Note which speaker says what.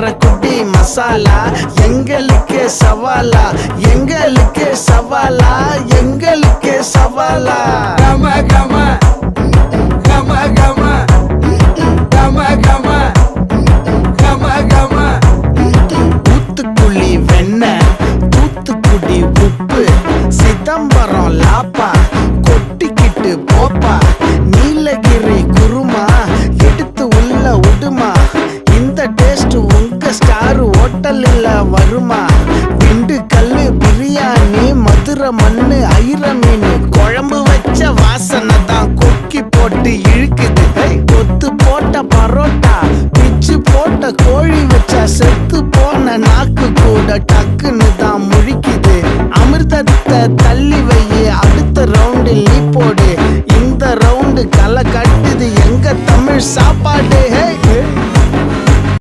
Speaker 1: காரக்குடி மசாலா எங்களுக்கு சவாலா, எங்களுக்கு சவாலா, எங்களுக்கு சவாலா. கம கம கம கம கம கம கம கம. தூத்துக்குழி வெண்ணெய், தூத்துக்குடி உப்பு, சிதம்பரம் லாப்பா, கொட்டிக்கிட்டு போப்பா, நீலகிரி குருமா எடுத்து உள்ள உடுமா. இந்த டேஸ்ட் உங்க ஸ்டார் ஹோட்டலில் வருமா? திண்டுக்கல் பிரியாணி, மதுரை மண்ணு ஐர மீன் குழம்பு வச்ச வாசனை தான் கொக்கி போட்டு இழுக்குது. கொத்து போட்ட பரோட்டா, பிச்சு போட்ட கோழி வச்சா செத்து போன நாக்கு கூட டக்குன்னு